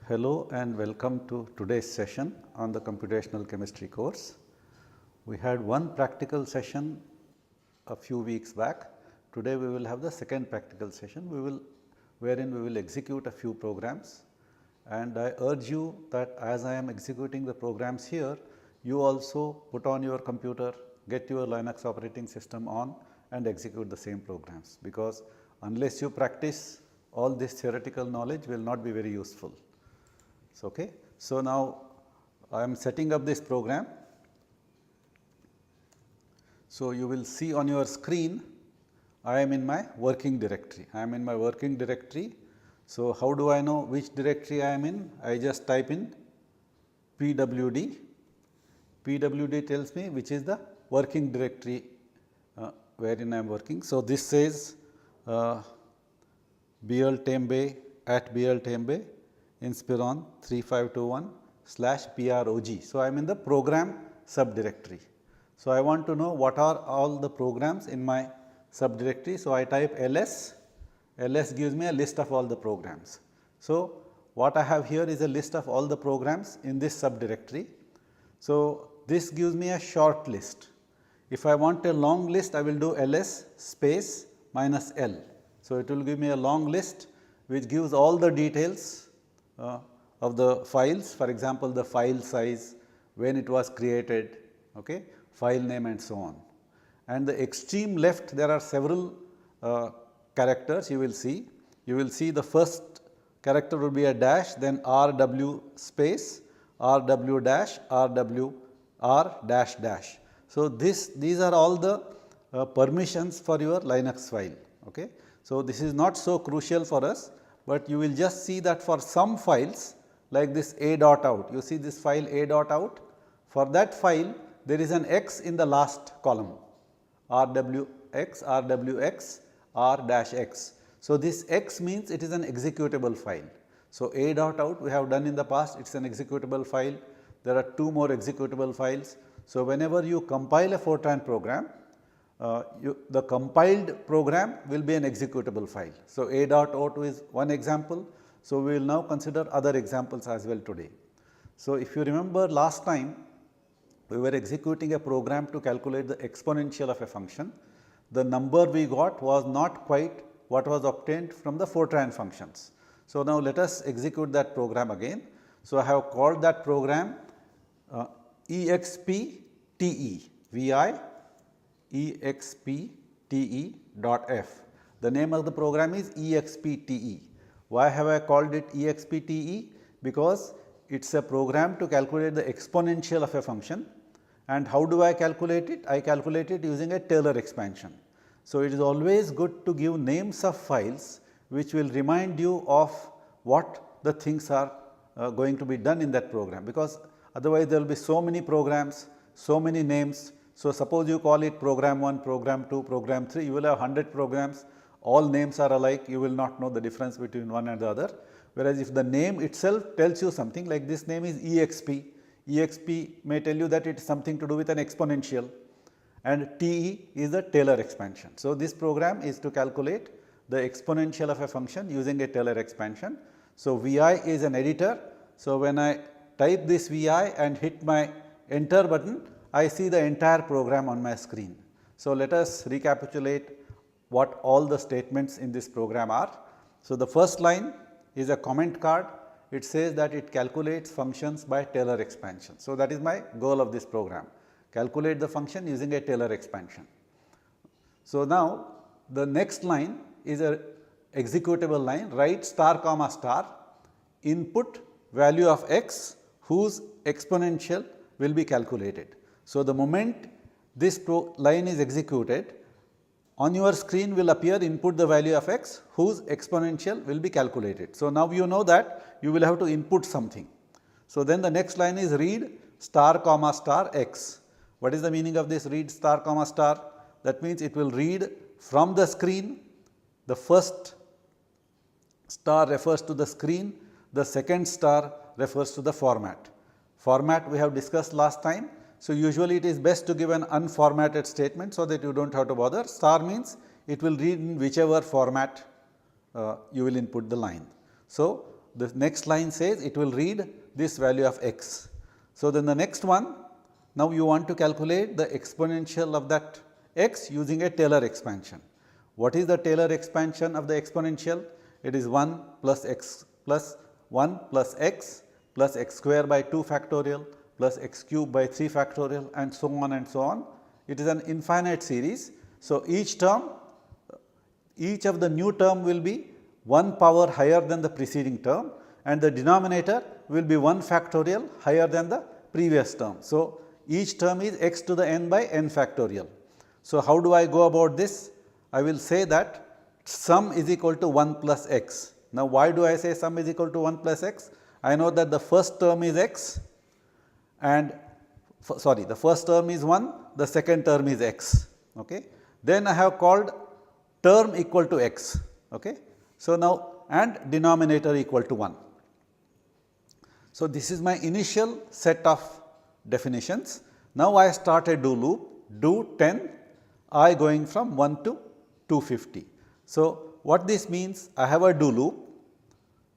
Hello and welcome to today's session on the computational chemistry course. We had one practical session a few weeks back. Today we will have the second practical session wherein we will execute a few programs, and I urge you that as I am executing the programs here, you also put on your computer, get your Linux operating system on and execute the same programs, because unless you practice, all this theoretical knowledge will not be very useful. So, now I am setting up this program. So, you will see on your screen I am in my working directory. So, how do I know which directory I am in? I just type in pwd. Pwd tells me which is the working directory wherein I am working. So, this says bltembe at bltembe Inspiron 3521/prog. So, I am in the program subdirectory. So, I want to know what are all the programs in my subdirectory. So, I type ls, ls gives me a list of all the programs. So, what I have here is a list of all the programs in this subdirectory. So, this gives me a short list. If I want a long list, I will do ls space minus l. So, it will give me a long list which gives all the details of the files, for example, the file size, when it was created, file name and so on. And the extreme left, there are several characters you will see. You will see the first character will be a dash, then rw space, rw dash, rw, r dash dash. So, these are all the permissions for your Linux file. So, this is not so crucial for us, but you will just see that for some files like this a.out, you see this file a.out, for that file there is an x in the last column, rwx, rwx, r-x. So, this x means it is an executable file. So, a.out we have done in the past, it is an executable file. There are two more executable files. So, whenever you compile a Fortran program, the compiled program will be an executable file. So, a.out is one example. So, we will now consider other examples as well today. So, if you remember last time we were executing a program to calculate the exponential of a function. The number we got was not quite what was obtained from the Fortran functions. So, now let us execute that program again. So, I have called that program expte vi expte.f. The name of the program is expte. Why have I called it expte? Because it is a program to calculate the exponential of a function. And how do I calculate it? I calculate it using a Taylor expansion. So, it is always good to give names of files which will remind you of what the things are going to be done in that program, because otherwise there will be so many programs, so many names. So, suppose you call it program 1, program 2, program 3, you will have 100 programs, all names are alike, you will not know the difference between one and the other. Whereas, if the name itself tells you something, like this name is exp, exp may tell you that it is something to do with an exponential, and te is the Taylor expansion. So, this program is to calculate the exponential of a function using a Taylor expansion. So, vi is an editor. So, when I type this vi and hit my enter button, I see the entire program on my screen. So, let us recapitulate what all the statements in this program are. So, the first line is a comment card. It says that it calculates functions by Taylor expansion. So, that is my goal of this program, calculate the function using a Taylor expansion. So, now the next line is a executable line, write star comma star input value of x whose exponential will be calculated. So, the moment this line is executed, on your screen will appear input the value of x whose exponential will be calculated. So, now you know that you will have to input something. So, then the next line is read star comma star x. What is the meaning of this read star comma star? That means it will read from the screen. The first star refers to the screen, the second star refers to the format. Format we have discussed last time. So, usually it is best to give an unformatted statement, so that you do not have to bother. Star means it will read in whichever format you will input the line. So, the next line says it will read this value of x. So, then the next one, now you want to calculate the exponential of that x using a Taylor expansion. What is the Taylor expansion of the exponential? It is 1 plus x plus 1 plus x square by 2 factorial plus x cube by 3 factorial and so on and so on. It is an infinite series. So, each term, each of the new term will be 1 power higher than the preceding term and the denominator will be 1 factorial higher than the previous term. So, each term is x to the n by n factorial. So, how do I go about this? I will say that sum is equal to 1 plus x. Now, why do I say sum is equal to 1 plus x? I know that the first term is x and the first term is 1, the second term is x. Okay. Then I have called term equal to x. Okay. So, now and denominator equal to 1. So, this is my initial set of definitions. Now, I start a do loop, do 10, I going from 1 to 250. So, what this means? I have a do loop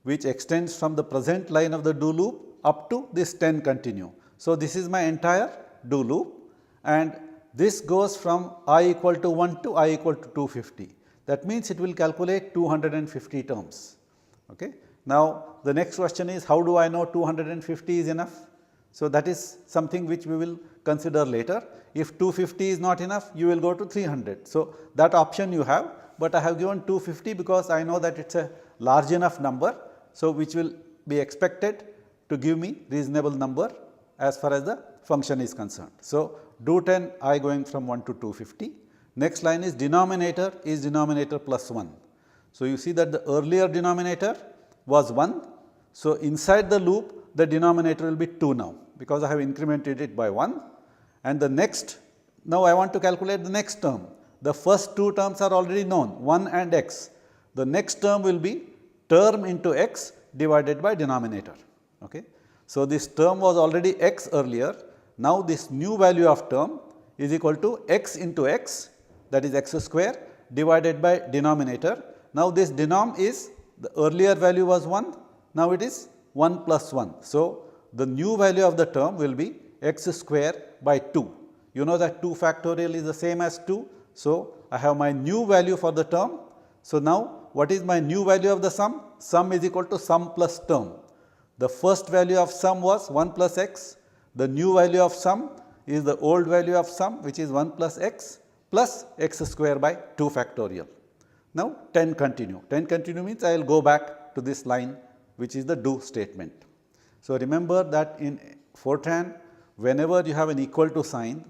which extends from the present line of the do loop up to this 10 continue. So, this is my entire do loop and this goes from I equal to 1 to I equal to 250. That means, it will calculate 250 terms. Okay. Now, the next question is how do I know 250 is enough? So, that is something which we will consider later. If 250 is not enough, you will go to 300. So, that option you have, but I have given 250 because I know that it is a large enough number. So, which will be expected to give me reasonable number as far as the function is concerned. So, do 10 I going from 1 to 250. Next line is denominator plus 1. So, you see that the earlier denominator was 1. So, inside the loop the denominator will be 2 now, because I have incremented it by 1 and the next, now I want to calculate the next term. The first two terms are already known 1 and x. The next term will be term into x divided by denominator. Okay. So, this term was already x earlier. Now, this new value of term is equal to x into x, that is x square divided by denominator. Now, this denom is the earlier value was 1, now it is 1 plus 1. So, the new value of the term will be x square by 2. You know that 2 factorial is the same as 2. So, I have my new value for the term. So, now what is my new value of the sum? Sum is equal to sum plus term. The first value of sum was 1 plus x. The new value of sum is the old value of sum, which is 1 plus x square by 2 factorial. Now, 10 continue. 10 continue means I will go back to this line, which is the do statement. So, remember that in Fortran, whenever you have an equal to sign,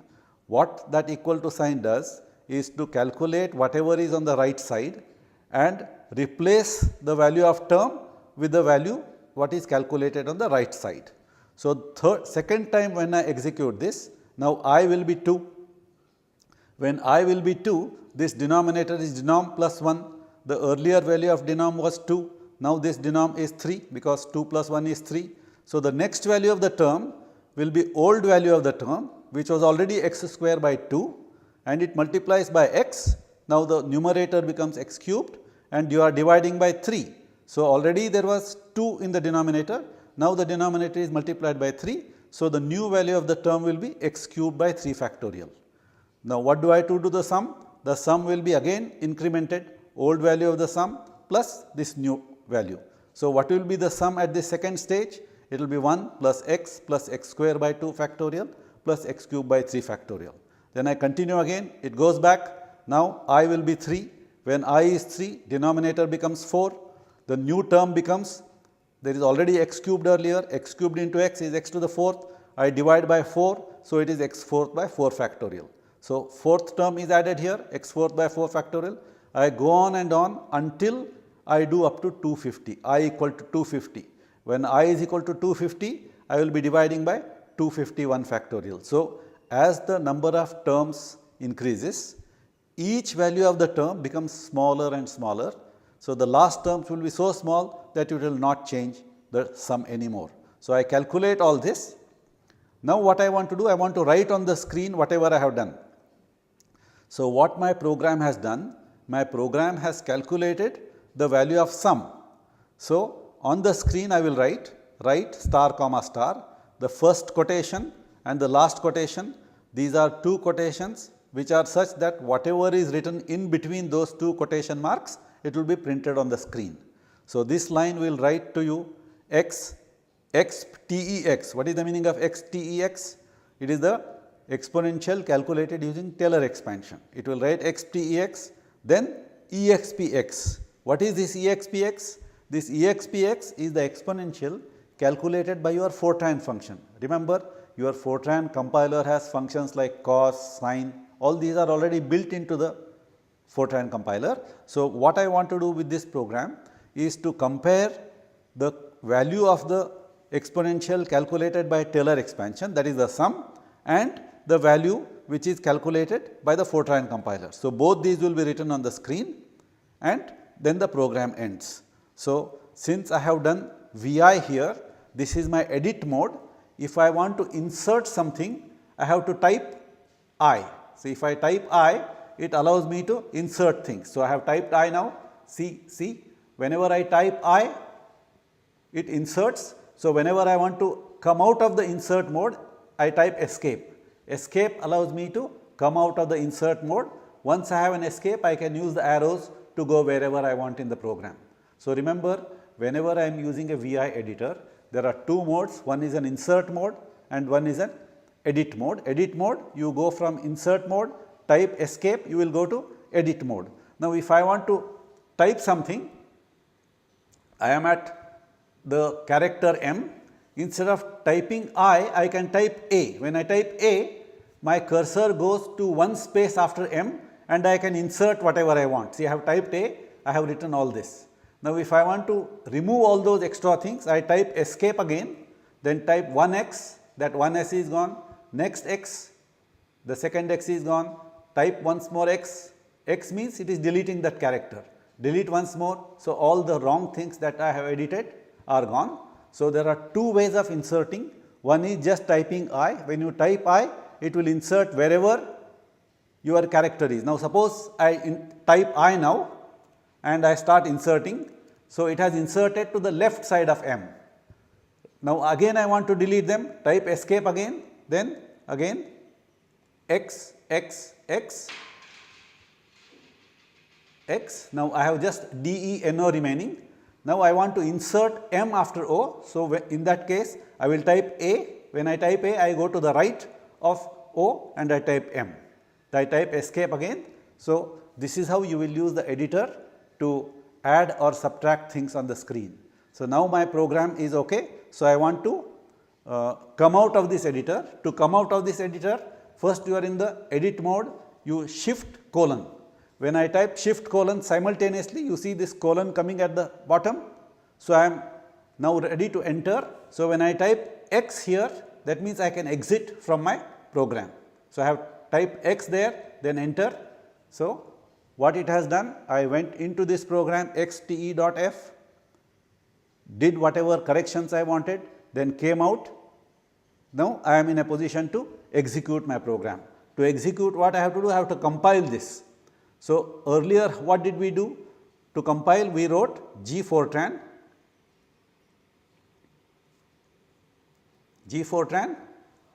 what that equal to sign does is to calculate whatever is on the right side and replace the value of term with the value what is calculated on the right side. So, second time when I execute this, now I will be 2. When I will be 2, this denominator is denom plus 1. The earlier value of denom was 2. Now, this denom is 3 because 2 plus 1 is 3. So, the next value of the term will be old value of the term, which was already x square by 2 and it multiplies by x. Now, the numerator becomes x cubed and you are dividing by 3. So, already there was 2 in the denominator. Now, the denominator is multiplied by 3. So, the new value of the term will be x cubed by 3 factorial. Now, what do I do to the sum? The sum will be again incremented, old value of the sum plus this new value. So, what will be the sum at this second stage? It will be 1 plus x square by 2 factorial plus x cube by 3 factorial. Then I continue again, it goes back. Now, I will be 3. When I is 3, denominator becomes 4. The new term becomes, there is already x cubed earlier, x cubed into x is x to the 4th. I divide by 4. So, it is x 4th by 4 factorial. So, 4th term is added here, x 4th by 4 factorial. I go on and on until I do up to 250, I equal to 250. When I is equal to 250, I will be dividing by 251 factorial. So, as the number of terms increases, each value of the term becomes smaller and smaller. So, the last terms will be so small that it will not change the sum anymore. So, I calculate all this. Now, what I want to do? I want to write on the screen whatever I have done. So, what my program has done? My program has calculated the value of sum. So, on the screen I will write star comma star, the first quotation and the last quotation. These are two quotations which are such that whatever is written in between those two quotation marks, it will be printed on the screen. So, this line will write to you x TEX. What is the meaning of x TEX? It is the exponential calculated using Taylor expansion. It will write x TEX, then EXPX. What is this EXPX? This EXPX is the exponential calculated by your Fortran function. Remember, your Fortran compiler has functions like cos, sin, all these are already built into the Fortran compiler. So, what I want to do with this program is to compare the value of the exponential calculated by Taylor expansion, that is the sum, and the value which is calculated by the Fortran compiler. So, both these will be written on the screen and then the program ends. So, since I have done VI here, this is my edit mode. If I want to insert something, I have to type I. So, if I type I, it allows me to insert things. So, I have typed I now, see whenever I type I, it inserts. So, whenever I want to come out of the insert mode, I type escape. Escape allows me to come out of the insert mode. Once I have an escape, I can use the arrows to go wherever I want in the program. So, remember, whenever I am using a VI editor, there are two modes, one is an insert mode and one is an edit mode. Edit mode, you go from insert mode, type escape, you will go to edit mode. Now, if I want to type something, I am at the character M. Instead of typing I can type A. When I type A, my cursor goes to one space after M and I can insert whatever I want. See, I have typed A, I have written all this. Now, if I want to remove all those extra things, I type escape again, then type 1x, that 1s is gone, next x, the second x is gone, type once more x, x means it is deleting that character, delete once more. So, all the wrong things that I have edited are gone. So, there are two ways of inserting. One is just typing I. When you type I, it will insert wherever your character is. Now, suppose I type I now and I start inserting. So, it has inserted to the left side of M. Now, again I want to delete them, type escape again, then again x, x, x, x. Now, I have just D, E, N, O remaining. Now, I want to insert M after O. So, in that case, I will type A. When I type A, I go to the right of O and I type M. I type escape again. So, this is how you will use the editor to add or subtract things on the screen. So, now my program is okay. So, I want to come out of this editor. To come out of this editor, first you are in the edit mode, you shift colon. When I type shift colon simultaneously, you see this colon coming at the bottom. So, I am now ready to enter. So, when I type X here, that means I can exit from my program. So, I have typed X there, then enter. So, what it has done, I went into this program xte.f, did whatever corrections I wanted, then came out. Now, I am in a position to execute my program. To execute, what I have to do, I have to compile this. So, earlier what did we do? To compile, we wrote gfortran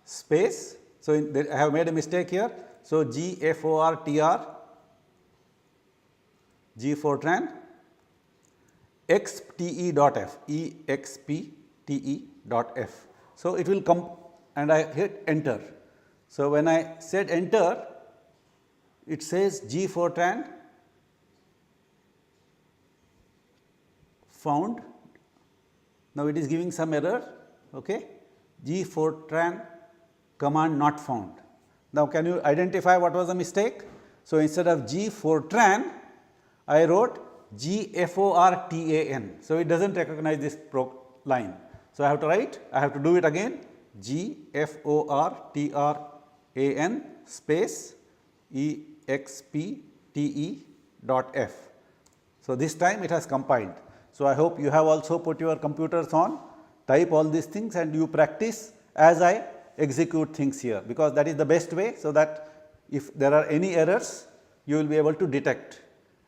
space. So, I have made a mistake here. So, gfortran xte.f, expte.f. So, it will come and I hit enter. So, when I said enter, it says gfortran found. Now, it is giving some error, okay. Gfortran command not found. Now, can you identify what was the mistake? So, instead of gfortran, I wrote gfortan. So, it does not recognize this line. So, I have to write, I have to do it again, gfortran space expte.f. So, this time it has compiled. So, I hope you have also put your computers on, type all these things and you practice as I execute things here, because that is the best way. So, that if there are any errors, you will be able to detect.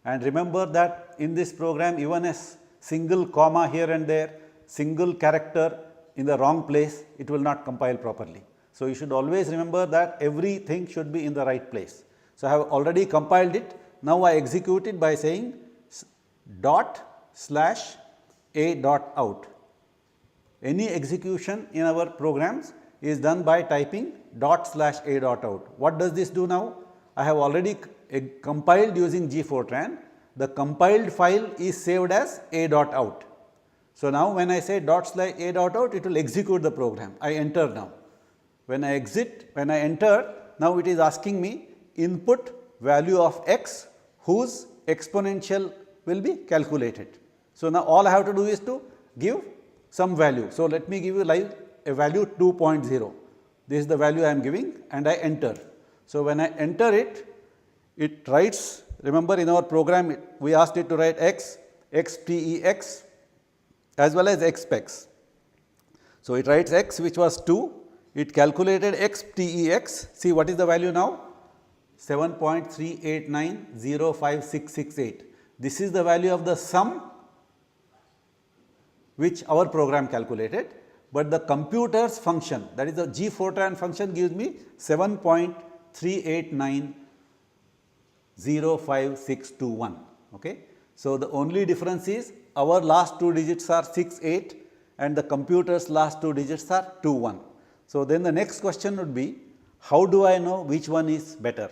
And remember that in this program, even a single comma here and there, single character in the wrong place, it will not compile properly. So, you should always remember that everything should be in the right place. So, I have already compiled it. Now, I execute it by saying ./a.out. Any execution in our programs is done by typing ./a.out. What does this do now? I have already compiled using G-Fortran. The compiled file is saved as a.out. So, now when I say ./a.out, it will execute the program. I enter now. When I enter, now it is asking me input value of x whose exponential will be calculated. So, now all I have to do is to give some value. So, let me give you like a value 2.0. This is the value I am giving and I enter. So, when I enter it, it writes, remember in our program we asked it to write x, xtex as well as xpex. So, it writes x which was 2, it calculated xtex, see what is the value now? 7.389056668. This is the value of the sum which our program calculated, but the computer's function, that is the G-Fortran function, gives me 7.389056621. Okay. So, the only difference is our last 2 digits are 68 and the computer's last 2 digits are 21. So, then the next question would be, how do I know which one is better?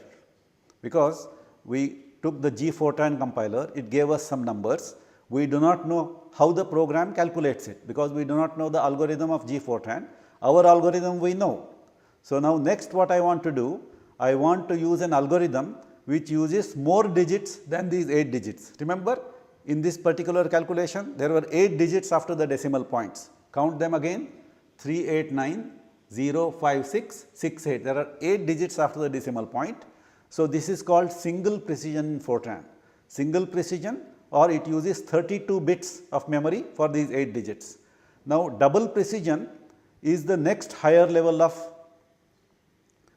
Because we took the G-Fortran compiler, it gave us some numbers. We do not know how the program calculates it, because we do not know the algorithm of G-Fortran. Our algorithm we know. So, now next what I want to do, I want to use an algorithm which uses more digits than these 8 digits. Remember, in this particular calculation, there were 8 digits after the decimal points. Count them again, 389,056,68. There are 8 digits after the decimal point. So, this is called single precision in Fortran. Single precision, or it uses 32 bits of memory for these 8 digits. Now, double precision is the next higher level of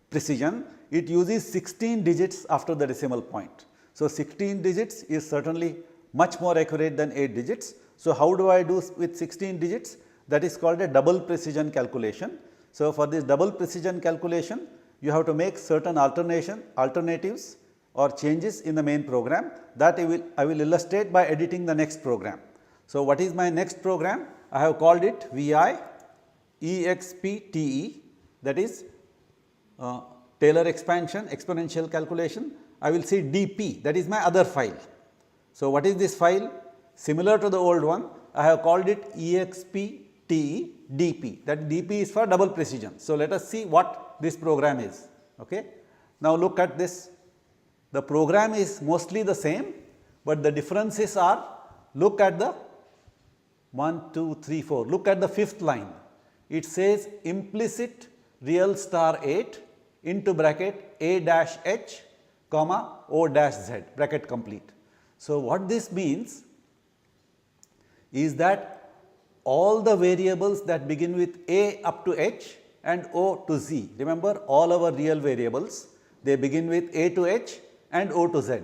precision. It uses 16 digits after the decimal point. So, 16 digits is certainly much more accurate than 8 digits. So, how do I do with 16 digits? That is called a double precision calculation. So, for this double precision calculation, you have to make certain alternatives or changes in the main program that I will illustrate by editing the next program. So, what is my next program? I have called it VI EXPTE, that is Taylor expansion exponential calculation. I will say DP, that is my other file. So, what is this file? Similar to the old one, I have called it EXPTE DP, that DP is for double precision. So, let us see what this program is. Okay. Now, look at this. The program is mostly the same, but the differences are, look at the 1, 2, 3, 4, look at the 5th line. It says implicit real star 8 into bracket a dash h comma o dash z bracket complete. So, what this means is that all the variables that begin with a up to h and o to z, remember all our real variables, they begin with a to h and o to z.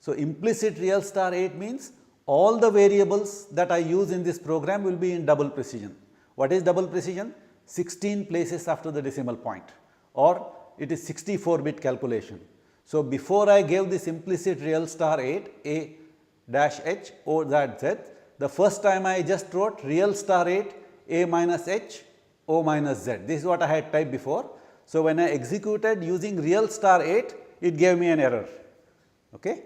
So, implicit real star 8 means all the variables that I use in this program will be in double precision. What is double precision? 16 places after the decimal point, or it is 64-bit calculation. So, before I gave this implicit real star 8 a dash h o dash z, the first time I just wrote real star 8 a minus h o minus z. This is what I had typed before. So, when I executed using real star 8, it gave me an error. Okay.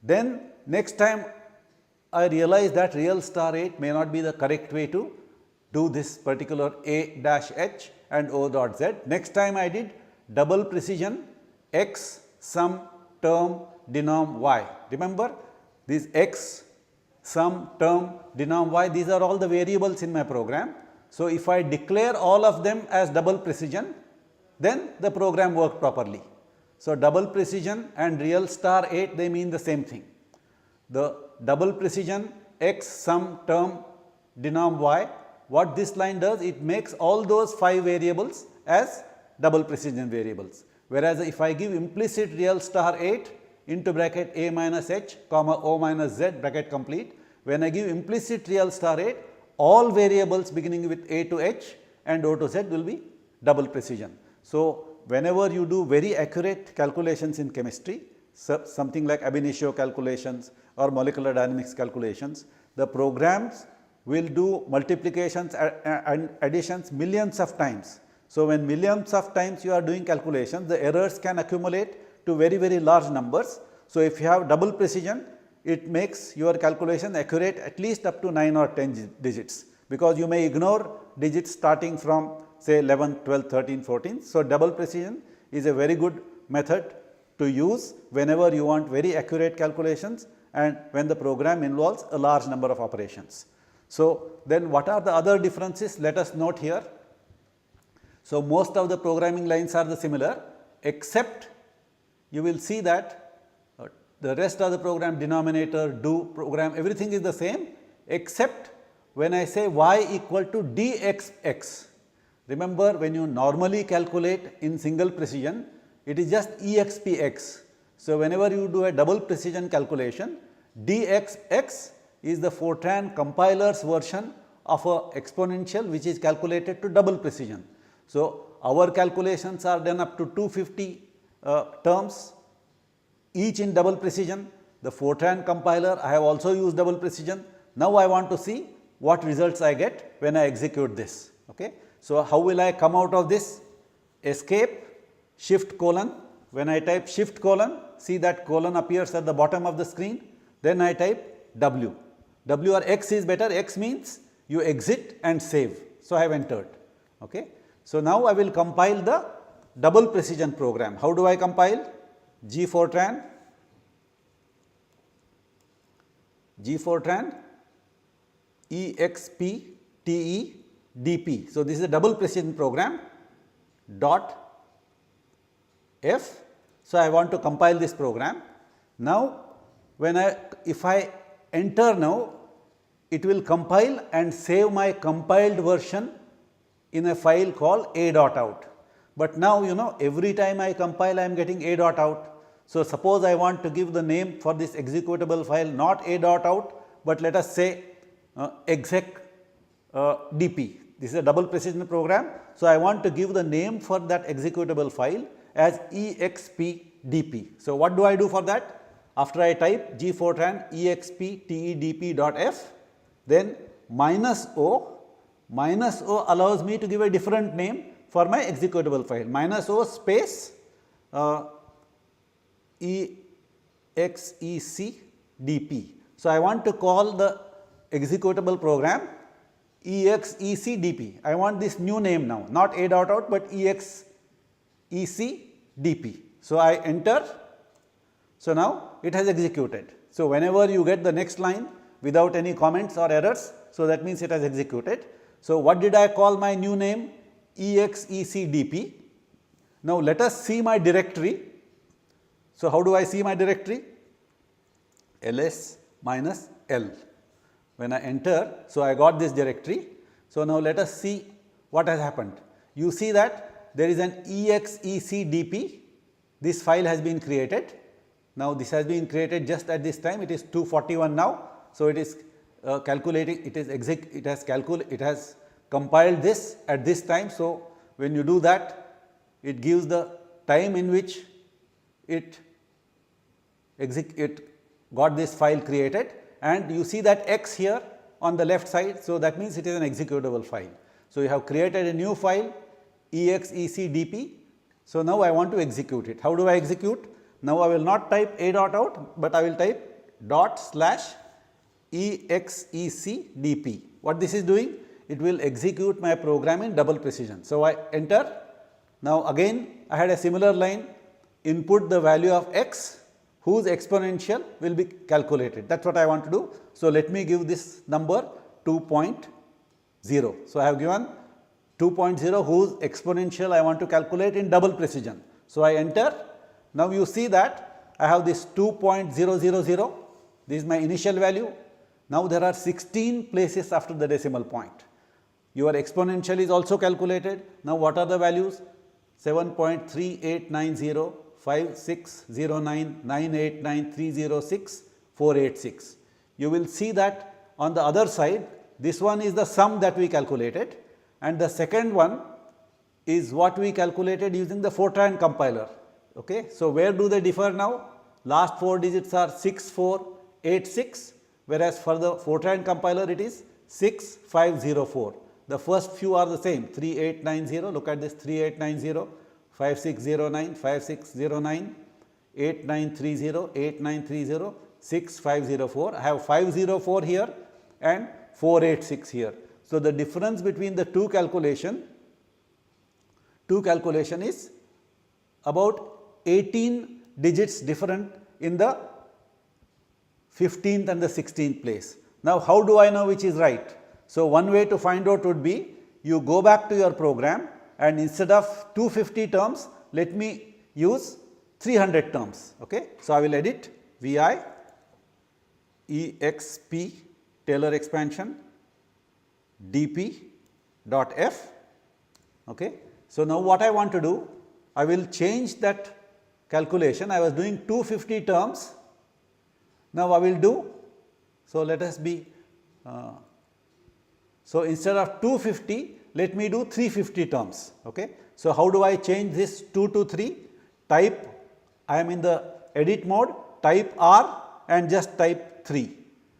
Then next time I realized that real star 8 may not be the correct way to do this particular a dash h and o dot z. Next time I did double precision x sum term denom y. Remember these x sum term denom y, these are all the variables in my program. So, if I declare all of them as double precision, then the program worked properly. So, double precision and real star 8, they mean the same thing. The double precision x sum term denom y, what this line does, it makes all those 5 variables as double precision variables. Whereas, if I give implicit real star 8 into bracket a minus h comma o minus z bracket complete, When I give implicit real star rate, all variables beginning with A to H and O to Z will be double precision. So, whenever you do very accurate calculations in chemistry, something like ab initio calculations or molecular dynamics calculations, the programs will do multiplications and additions millions of times. So, when millions of times you are doing calculations, the errors can accumulate to very large numbers. So, if you have double precision, it makes your calculation accurate at least up to 9 or 10 digits, because you may ignore digits starting from say 11, 12, 13, 14. So, double precision is a very good method to use whenever you want very accurate calculations and when the program involves a large number of operations. So, then what are the other differences? Let us note here. So, most of the programming lines are the similar, except you will see that the rest of the program, denominator, do, program, everything is the same, except when I say y equal to dxx. Remember, when you normally calculate in single precision, it is just expx. So, whenever you do a double precision calculation, dxx is the Fortran compiler's version of a exponential which is calculated to double precision. So, our calculations are done up to 250 terms, each in double precision. The Fortran compiler, I have also used double precision. Now, I want to see what results I get when I execute this. Okay. So, how will I come out of this? Escape, shift colon. When I type shift colon, see that colon appears at the bottom of the screen. Then I type W. W or X is better. X means you exit and save. So, I have entered. Okay. So, now I will compile the double precision program. How do I compile? Gfortran expte dp. So, this is a double precision program dot f. So, I want to compile this program. Now, if I enter now, it will compile and save my compiled version in a file called a.out. But now, you know, every time I compile, I am getting a.out. So, suppose I want to give the name for this executable file not a.out, but let us say exec dp. This is a double precision program. So, I want to give the name for that executable file as expdp. So, what do I do for that? After I type gfortran exptedp.f, then -o allows me to give a different name for my executable file, -o space execdp. So, I want to call the executable program execdp. I want this new name now, not a.out, but execdp. So, I enter. So, now it has executed. So, whenever you get the next line without any comments or errors, so that means it has executed. So, what did I call my new name? execdp. Now, let us see my directory. So, how do I see my directory? ls minus l. When I enter, so I got this directory. So, now let us see what has happened. You see that there is an execdp, this file has been created. Now, this has been created just at this time, it is 2:41 now. So, it is calculating, it has compiled this at this time. So, when you do that, it gives the time in which it got this file created, and you see that X here on the left side. So, that means it is an executable file. So, you have created a new file execdp. So, now I want to execute it. How do I execute? Now, I will not type a.out, but I will type /execdp. What this is doing? It will execute my program in double precision. So, I enter. Now, again I had a similar line, input the value of x whose exponential will be calculated. That is what I want to do. So, let me give this number 2.0. So, I have given 2.0 whose exponential I want to calculate in double precision. So, I enter. Now, you see that I have this 2.000, this is my initial value. Now, there are 16 places after the decimal point. Your exponential is also calculated. Now, what are the values? 7.3890, 5609, 989, 306, 486. You will see that on the other side, this one is the sum that we calculated, and the second one is what we calculated using the Fortran compiler. Okay. So, where do they differ now? Last 4 digits are 6486, whereas for the Fortran compiler it is 6504. The first few are the same, 3890, look at this, 3890, 5609, 5609, 8930, 8930, 6504. I have 504 here and 486 here. So, the difference between the two calculation is about 18 digits different in the 15th and the 16th place. Now, how do I know which is right? So, one way to find out would be you go back to your program and instead of 250 terms, let me use 300 terms. Okay. So, I will edit VI exp Taylor expansion dp dot f. Okay. So, now what I want to do, I will change that calculation. I was doing 250 terms, now I will do, so let us be, so instead of 250, let me do 350 terms. Okay. So, how do I change this 2 to 3? Type, I am in the edit mode, type R and just type 3.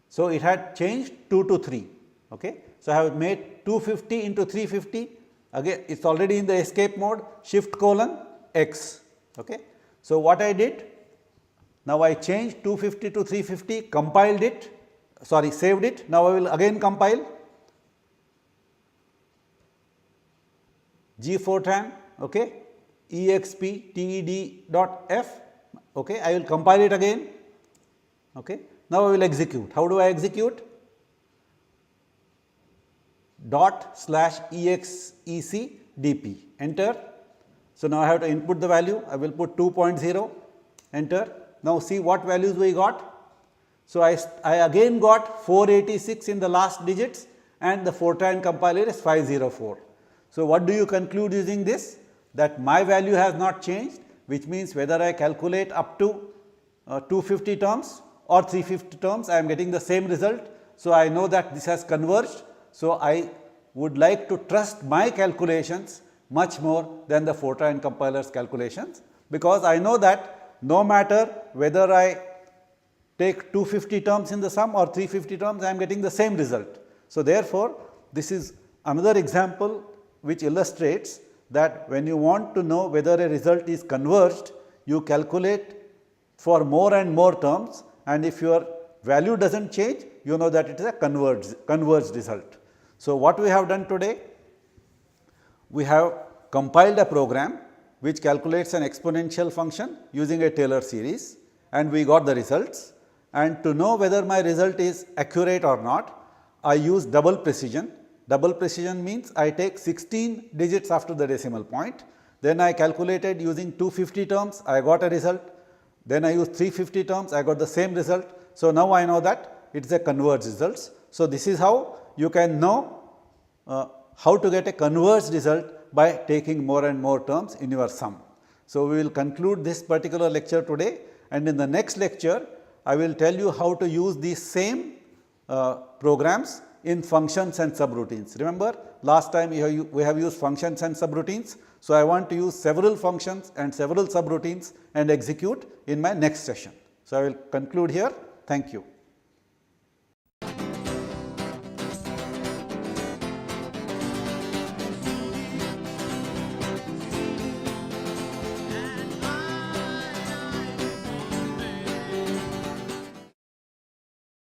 So, it had changed 2 to 3. Okay. So, I have made 250 into 350, again it is already in the escape mode, shift colon x. Okay. So, what I did, now I changed 250 to 350, compiled it, sorry, saved it. Now, I will again compile gfortran, okay, exp.ted.f, okay, I will compile it again. Okay. Now, I will execute. How do I execute? ./execdp, enter. So, now I have to input the value, I will put 2.0, enter. Now, see what values we got. So, I again got 486 in the last digits and the Fortran compiler is 504. So, what do you conclude using this? That my value has not changed, which means whether I calculate up to 250 terms or 350 terms, I am getting the same result. So, I know that this has converged. So, I would like to trust my calculations much more than the Fortran compiler's calculations, because I know that no matter whether I take 250 terms in the sum or 350 terms, I am getting the same result. So, therefore, this is another example which illustrates that when you want to know whether a result is converged, you calculate for more and more terms, and if your value does not change, you know that it is a converged result. So, what we have done today? We have compiled a program which calculates an exponential function using a Taylor series, and we got the results. And to know whether my result is accurate or not, I use double precision. Double precision means I take 16 digits after the decimal point, then I calculated using 250 terms, I got a result, then I used 350 terms, I got the same result. So, now I know that it is a converged results. So, this is how you can know how to get a converged result by taking more and more terms in your sum. So, we will conclude this particular lecture today, and in the next lecture I will tell you how to use these same programs in functions and subroutines. Remember, last time we have used functions and subroutines. So, I want to use several functions and several subroutines and execute in my next session. So, I will conclude here. Thank you.